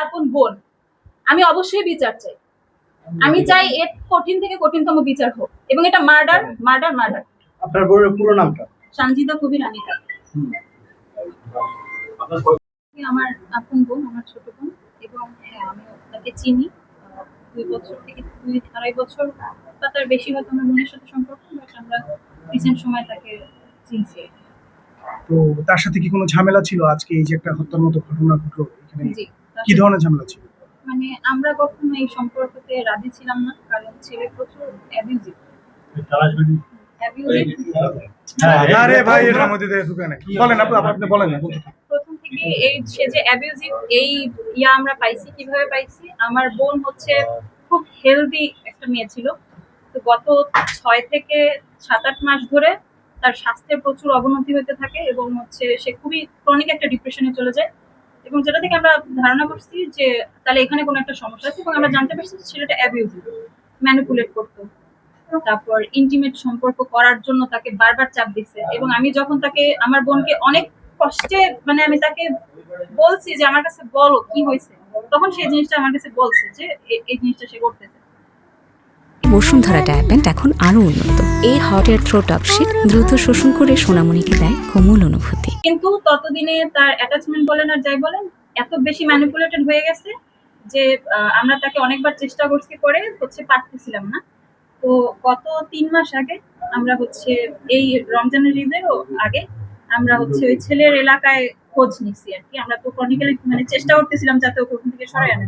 আপন বোন, আমি অবশ্যই বিচার চাই। আমি চাই এর কঠিন থেকে কঠিনতম বিচার হোক, এবং এটা মার্ডার মার্ডার মার্ডার। আপনার বোনের পুরো নামটা? সঞ্জিতা কবির আনিতা। আমার আপন বোন, আমার ছোট বোন, এবং হ্যাঁ আমি তাকে চিনি 2 বছর থেকে 2-2.5 বছর বা তার বেশি হয়তো আমার বোনের সাথে সম্পর্ক, বাট আমরা রিসেন্ট সময় তাকে চিনছি। তো তার সাথে কি কোনো ঝামেলা ছিল আজকে এই যে একটা হত্যার মতো ঘটনা ঘটলো এখানে? জি, কি ধরনের ঝামেলা ছিল? মানে আমরা কখনো এই সম্পর্কতে রাজি ছিলাম না, কারণ ছেলে প্রচুর অ্যাবিউজিভ। আরে ভাই এর মধ্যে দিয়ে ঢুকে না, বলেন আপনি বলেন না। প্রথম থেকে এই সে যে অ্যাবিউজিভ, এই আমরা পাইছি কিভাবে পাইছি? আমার বোন হচ্ছে খুব হেলদি একটা মেয়ে ছিল, তো গত 6 থেকে 7-8 মাস ধরে তার স্বাস্থ্যের প্রচুর অবনতি হতে থাকে, এবং হচ্ছে সে খুবই ক্রনিক একটা ডিপ্রেশনে চলে যায়, এবং যেটা থেকে আমরা ধারণা করছি যে তাহলে এখানে কোনো একটা সমস্যা আছে, এবং আমরা জানতে পারছি যে ছেলেটা অ্যাবিউজিভ, ম্যানিপুলেট করতো, তারপর ইন্টিমেট সম্পর্ক করার জন্য তাকে বারবার চাপ দিচ্ছে। এবং আমি যখন তাকে, আমার বোনকে অনেক কষ্টে, মানে আমি তাকে বলছি যে আমার কাছে বলো কি হয়েছে, তখন সেই জিনিসটা আমার কাছে বলছে যে এই জিনিসটা সে করতেছে। বসুন্ধরা ডায়াপেন্ট এখন আরো উন্নত। এই hot air through top sheet দ্রুত শোষণ করে সোনামণিকে দেয় কোমল অনুভূতি। কিন্তু ততদিনে তার অ্যাটাচমেন্ট বলেন আর যাই বলেন, এত বেশি ম্যানিপুলেটেড হয়ে গেছে যে আমরা তাকে অনেকবার চেষ্টা করছি, করে হচ্ছে পারতেছিলাম না। তো গত 3 মাস আগে আমরা হচ্ছে এই রমজানের ঈদেরও আগে আমরা হচ্ছে ওই ছেলের এলাকায় খোঁজ নিচ্ছি আর কি। আমরা তো ক্রনিক্যালি মানে চেষ্টা করতেছিলাম যাতে ওকে ওখান থেকে সরাই আনা।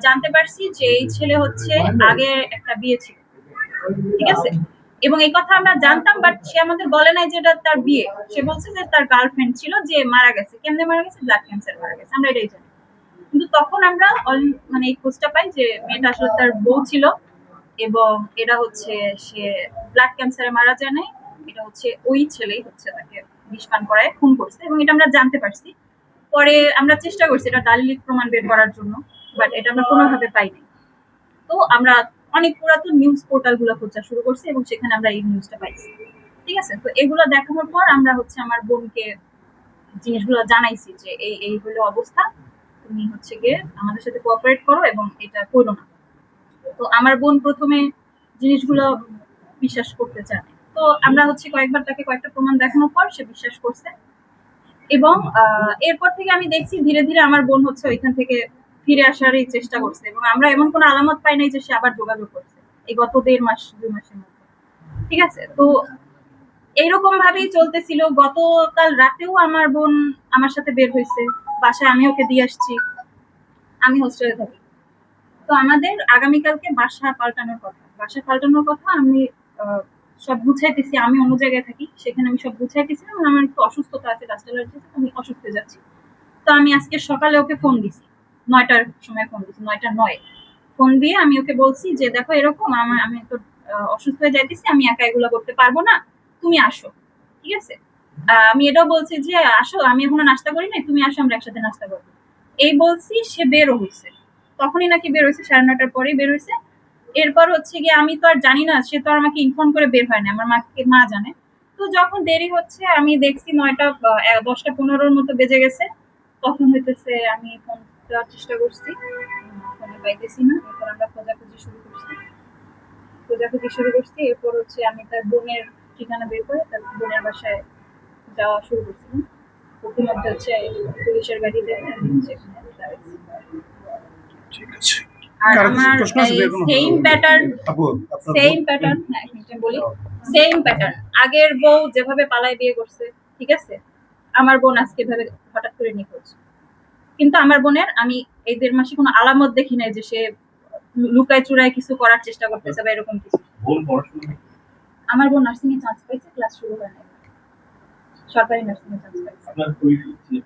জানতে পারছি যে এই ছেলে হচ্ছে আগে একটা বিয়ে ছিল, ঠিক আছে, এবং এই কথা আমরা জানতাম, বাট সে আমাদের বলে নাই যে এটা তার বিয়ে। সে বলছে যে তার গার্লফ্রেন্ড ছিল, যে মারা গেছে। কেমনে মারা গেছে? ব্লাড ক্যান্সার মারা গেছে, আমরা এটাই জানি। কিন্তু তখন আমরা মানে এই খোঁজটা পাই যে মেয়েটা আসলে তার বউ ছিল, এবং এটা হচ্ছে সে ব্লাড ক্যান্সারে মারা যায় নাই, এটা হচ্ছে ওই ছেলেই হচ্ছে তাকে বিষ পান করায় খুন করছে, এবং এটা আমরা জানতে পারছি। পরে আমরা চেষ্টা করছি এটা দালিলিক প্রমাণ বের করার জন্য, বাট এটা আমরা কোনোভাবে পাইনি। তো আমরা অনেক পুরাতন নিউজ পোর্টাল গুলো খোঁজা শুরু করছি, এবং সেখানে আমরা এই নিউজটা পাইছি, ঠিক আছে। তো এগুলো দেখানোর পর আমরা হচ্ছে আমার বোনকে জিনিসগুলো জানাইছি যে এই হলো অবস্থা, তুমি হচ্ছে গিয়ে আমাদের সাথে কোঅপারেট করো এবং এটা করো না। তো আমার বোন প্রথমে জিনিসগুলো বিশ্বাস করতে চায়, তো আমরা হচ্ছে কয়েকবার তাকে কয়েকটা প্রমাণ দেখানোর পর সে বিশ্বাস করছে, এবং এরপর থেকে আমি দেখছি ধীরে ধীরে আমার বোন হচ্ছে ওইখান থেকে ফিরে আসারই চেষ্টা করছে, এবং আমরা এমন কোনো আলামত পাই নাই যে সে আবার যোগাযোগ করছে এই গত 1.5 মাস 2 মাসের মধ্যে, ঠিক আছে। তো এইরকম ভাবেই চলতেছিল। গতকাল রাতেও আমার বোন আমার সাথে বের হয়েছে, বাসায় আমি ওকে দিয়ে আসছি, আমি হোস্টেলে থাকি। তো আমাদের আগামীকালকে বাসা পাল্টানোর কথা। আমি সব গুছাইতেছি, আমি অন্য জায়গায় থাকি, সেখানে আমি সব গুছাইতেছিলাম। আমার একটু অসুস্থতা আছে, ডাস্ট অ্যালার্জি আছে, আমি অসুস্থ হয়ে যাচ্ছি। তো আমি আজকে সকালে ওকে ফোন দিছি, 9টার সময় ফোন দিছি, 9:09 ফোন দিয়ে আমি ওকে বলছি যে দেখো এরকম আমি তো অসুস্থ হয়ে যাইতেছি, আমি একা এগুলো করতে পারবো না, তুমি আসো, ঠিক আছে। আমি এটাও বলছি যে আসো, আমি এখনো নাস্তা করি নাই, তুমি আসো, আমরা একসাথে নাস্তা করবো। এই বলছি, সে বেরও হয়েছে, তখনই নাকি বের হয়েছে, 9:30টার পরেই বের হয়েছে। এরপর হচ্ছে গিয়ে আমি তো আর জানি না, সে তো আর আমাকে ইনফর্ম করে বের হয় না, আমার মা জানে। তো যখন দেরি হচ্ছে, আমি দেখছি 10টা-15-র মতো বেজে গেছে, তখন হইতেছে আমি ফোন দেওয়ার চেষ্টা করছি, ফোনে পাইতেছি না। এরপর আমরা খোঁজাখুঁজি শুরু করছি। এরপর হচ্ছে আমি তার বোনের ঠিকানা বের করে তার বোনের বাসায় যাওয়া শুরু করছিলাম। প্রতিমধ্যে হচ্ছে পুলিশের গাড়ি দেখে আমি সেখানে দাঁড়াইছি। ঠিক আছে। আর আমার সেম প্যাটার্ন, হ্যাঁ বলি, সেম প্যাটার্ন। আগের বউ যেভাবে পালায় বিয়ে করছে, ঠিক আছে, আমার বোন আজকে ভাবে হঠাৎ করে নিখোঁজ। কিন্তু আমার বোনের আমি এই 1.5 মাসে কোনো আলামত দেখি নাই যে সে লুকায় চুরায় কিছু করার চেষ্টা করতেছে বা এরকম কিছু। আমার বোন নার্সিং এ চান্স পাইছে, ক্লাস শুরু হয় নাই, সরকারি নার্সিং এ চান্স পাইছে। আপনার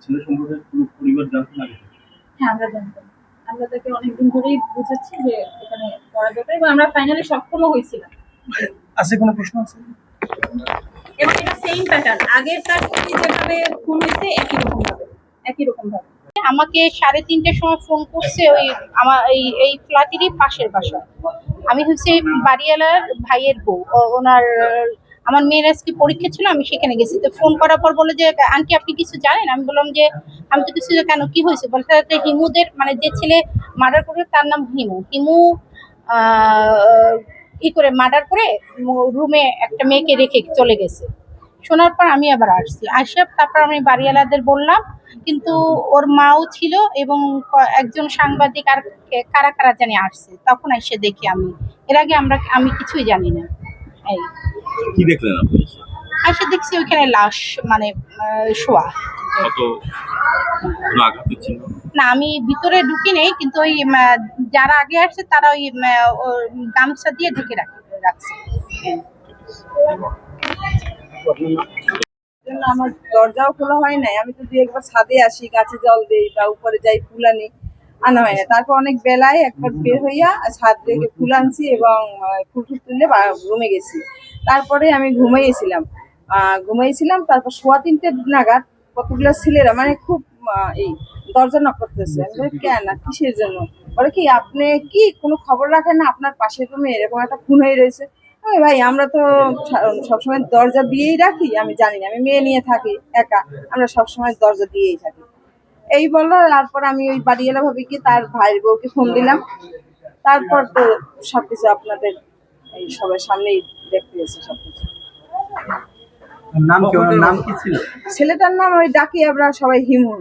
ছেলে সম্পর্কে পুরো পরিবার জানতো না? হ্যাঁ, আমরা জানতাম। আমরা তাকে অনেকদিন ধরেই বুঝাচ্ছি যে এখানে পড়া দরকার, এবং আমরা ফাইনালি সক্ষমও হয়েছিলাম। আছে কোনো প্রশ্ন আছে? এবং এটা সেম প্যাটার্ন, আগের তার স্ত্রী যেভাবে ফোন হয়েছে একই রকম ভাবে আমাকে 3:30টার সময় ফোন করছে, ওই আমার এই ফ্ল্যাটেরই পাশের বাসায়। আমি হচ্ছে বাড়িওয়ালার ভাইয়ের বউ, ওনার আমার মেয়ের আজকে পরীক্ষা ছিল, আমি সেখানে গেছি। তো ফোন করার পর বলে যে আন্টি আপনি কিছু জানেন? আমি বললাম যে আমি তো কিছু কেন, কি হয়েছে? বলতে যে হিমুদের মানে যে ছেলে মার্ডার করে তার নাম হিমু। হিমু ই করে মার্ডার করে রুমে একটা মেয়েকে রেখে চলে গেছে। শোনার পর আমি আবার আসছি, আসে তারপর আমি বাড়িওয়ালাদের বললাম, কিন্তু ওর মাও ছিল এবং একজন সাংবাদিক আর কারা কারা জানি আসছে। তখন এসে দেখি এর আগে আমি কিছুই জানি না। এই কি দেখলেন আপনি? এসে দেখছি ওইখানে লাশ, মানে শোয়া। কত কোনো আঘাত ছিল? না, আমি ভিতরে ঢুকি নেই, কিন্তু ওই যারা আগে আসছে তারা ওই গামছা দিয়ে ঢেকে রাখছে। জন্য আমার দরজাও খোলা হয় নাই। আমি তো দুই একবার ছাদে আসি, গাছে জল দেই বা উপরে যাই, ফুল আনি, আনা হয় না। তারপর অনেক বেলায় একবার বের হইয়া ছাদ থেকে ফুল আনছি এবং ফুল টুল তুলে রুমে গেছি। তারপরে আমি ঘুমাইছিলাম। তারপর 3:15 নাগাদ কতগুলো ছেলেরা মানে খুব এই দরজা নক করতেছে। আমি বলি কেন, কিসের জন্য? বলে কি আপনি কি কোনো খবর রাখেন না, আপনার পাশের রুমে এরকম একটা খুন হয়ে রয়েছে? ভাই আমরা তো সবসময় দরজা দিয়েই রাখি, আমি জানি না, আমি মেয়ে নিয়ে থাকি একা, আমরা সবসময় দরজা দিয়েই থাকি। এই বললো। তারপর আমি ওই বাড়িওয়ালা ভাবে কি তার ভাইয়ের বউকে ফোন দিলাম। তারপর তো সবকিছু আপনাদের এই সবার সামনেই দেখতে এসেছে সবকিছু। নাম কি, ওনার নাম কি ছিল? ছেলেটার নাম ওই ডাকি আমরা সবাই হিমু।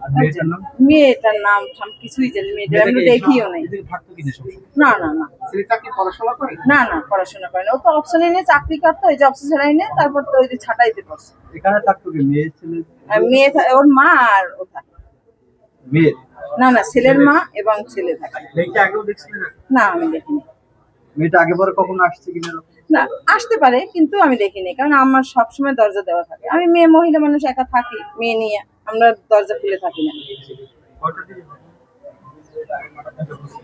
আর মেয়েটার নাম? মেয়েটার নাম কিছুই জানি, মেয়েটা আমি দেখিও নাই। থাকতো কিনা সবসময়? না না না ছেলেটা কি পড়াশোনা করে? না না পড়াশোনা করে না। ও তো অপশন লাইনে চাকরি করতো, ওই যে অপশন লাইনে, তারপর তো ওই যে ছাটাইতে পারছে। এখানে থাকতো কি মেয়ে ছেলে? আর ওর মা আর ও থাকে। মেয়ে? না না, ছেলের মা এবং ছেলে থাকে। মেয়েটা আগেও দেখছিলেন? না আমি দেখিনি। মেয়েটা আগে পরে কখনো আসছে কিনা? না আসতে পারে, কিন্তু আমি দেখিনি, কারণ আমার সবসময় দরজা দেওয়া থাকে। আমি মেয়ে মহিলা মানুষ, একা থাকি, মেয়ে নিয়ে আমরা দরজা খুলে থাকি না।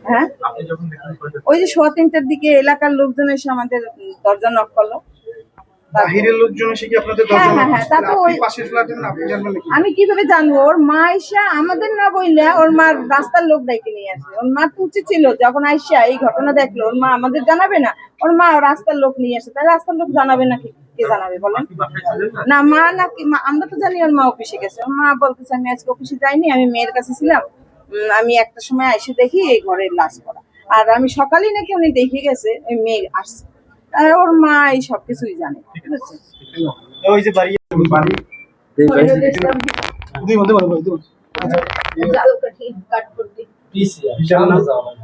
হ্যাঁ, আপনি যখন দেখলেন ওই যে 3:15 দিকে এলাকার লোকজন এসে আমাদের দরজা নক করলো। বাহিরের লোকজন এসে কি আপনাদের হ্যাঁ, দরজা হ্যাঁ, হ্যাঁ, তা তো ওই পাশের ফ্ল্যাটের না, আপনি জানবেন নাকি? আমি কিভাবে জানবো? ওর মা আইসা আমাদের না বইলে ওর মা রাস্তার লোক ডেকে নিয়ে আসে। ওর মা তো উচিত ছিল যখন আইসা এই ঘটনা দেখলো, ওর মা আমাদের জানাবে না? ওর মা রাস্তার লোক নিয়ে আসে, তাই রাস্তার লোক জানাবে নাকি? কে জানাবে বলেন? না মা নাকি আমরা তো জানি ওর মা অফিসে গেছে। ওর মা বলতেছে আমি আজকে অফিসে যাইনি, আমি মেয়ের কাছে ছিলাম। আমি একটা সময় এসে দেখি এই ঘরের লাশ পড়া, আর আমি সকালেই নাকি উনি দেখে গেছে ওই মেয়ে আসছে। আর ওর মা এই সবকিছুই জানে, ঠিক আছে? ওই যে বাড়ি বাড়ি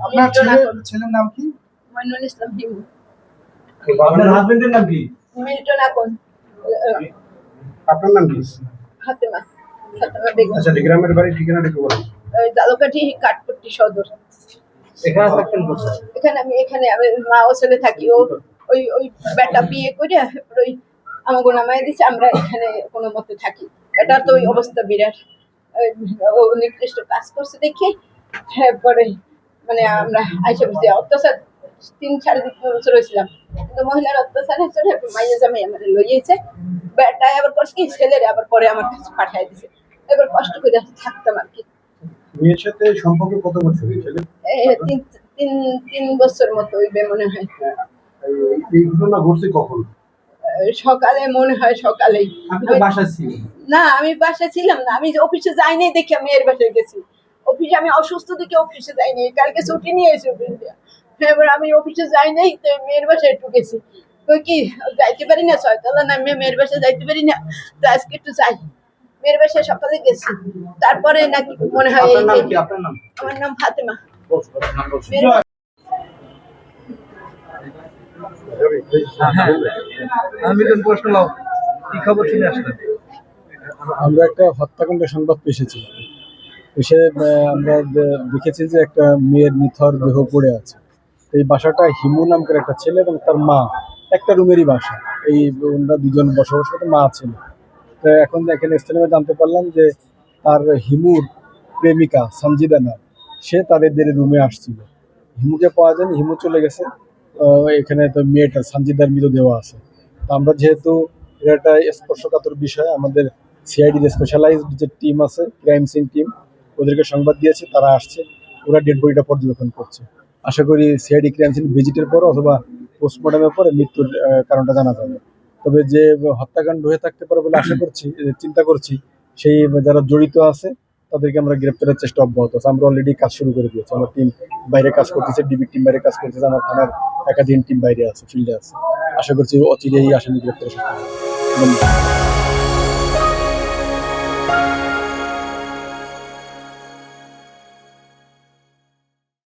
আপনার ছেলের নাম কি? আপনার হাজবেন্ডের নাম কি? আপনার নাম কি? আচ্ছা, গ্রামের বাড়ি ঠিকানাটা একটু বলুন। জালকাঠি কাঠপট্টি সদর। এখানে থাকতেন কোথায়? এখানে আমি মা ও ছেলে থাকি। ওই বেটা বিয়ে করে ওই আমাকে নামাই দিচ্ছে, আমরা এখানে কোনো মতে থাকি। এটা তো ওই অবস্থা বিরাট। ও নির্দিষ্ট কাজ করছে দেখে পরে মানে আমরা আইসা বুঝি অত্যাচার 3-3.5 বছর হয়েছিলাম, কিন্তু মহিলার অত্যাচার হচ্ছে মাইয়া জামাই আমার লইয়েছে। বেটায় আবার কষ্ট কি ছেলের আবার পরে আমার কাছে পাঠাই দিছে। এবার কষ্ট করে থাকতাম আর কি। মেয়ের সাথে সম্পর্ক কত বছর ছেলে? 3 বছর মতো হইবে মনে হয়। এই ঘটনা ঘটছে কখন? সকালে মনে হয়, সকালেই। আপনি তো বাসায় ছিলেন? না আমি বাসায় ছিলাম না, আমি অফিসে যাই নাই দেখে আমি এর বাসায় গেছি। অফিসে আমি অসুস্থ দেখে অফিসে যাই নাই, কালকে ছুটি নিয়েছি অফিস দিয়ে। এবার আমি অফিসে যাই নাই, তো মেয়ের বাসায় একটু গেছি। ওই কি যাইতে পারি না, 6 তলা নামিয়ে মেয়ের বাসায় যাইতে পারি না, তো আজকে একটু যাই। মেয়ের বাসায় সকালে গেছি, তারপরে নাকি মনে হয় আপনার নাম কি? আপনার নাম? আমার নাম ফাতেমা। আমি তো প্রশ্ন নাও, কি খবর শুনে আসলেন? আমরা একটা হত্যাকাণ্ডের সংবাদ পেয়েছি। এসে আমরা দেখেছি যে একটা মেয়ের নিথর দেহ পড়ে আছে। এই বাসাটা হিমু নামকের একটা ছেলে এবং তার মা, একটা রুমেরই বাসা। এই ওনারা দুজন বসবাস করতে, মা ছিল। তো এখন এখানে স্থানীয় জানতে পারলাম যে তার হিমুর প্রেমিকা সঞ্জিদা নাম, সে তাদের রুমে আসছিল। হিমুকে পাওয়া যায়নি, হিমু চলে গেছে। এখানে তো মেয়েটা সঞ্জিদার মৃতদেহ আছে। তো আমরা যেহেতু এটা একটা স্পর্শকাতর বিষয়, আমাদের সিআইডি স্পেশালাইজড যে টিম আছে, ক্রাইম সিন টিম, ওদেরকে সংবাদ দিয়েছে, তারা আসছে, ওরা ডেড বডিটা পর্যবেক্ষণ করছে। আশা করি সিআইডি ক্রাইম সিন ভিজিটের পর অথবা পোস্টমর্টমের পরে মৃত্যুর কারণটা জানা যাবে। তবে যে হত্যাকাণ্ড হয়ে থাকতে পারে বলে আশা করছি, চিন্তা করছি, সেই যারা জড়িত আছে তাদেরকে আমরা গ্রেপ্তারের চেষ্টা অব্যাহত আছে। আমরা অলরেডি কাজ শুরু করে দিয়েছি। আমার টিম বাইরে কাজ করতেছে, ডিবির টিম বাইরে কাজ করতেছে, আমার থানার একাধিক টিম বাইরে আছে, ফিল্ডে আছে। আশা করছি অচিরেই আসামি গ্রেপ্তারের চেষ্টা করব। ধন্যবাদ।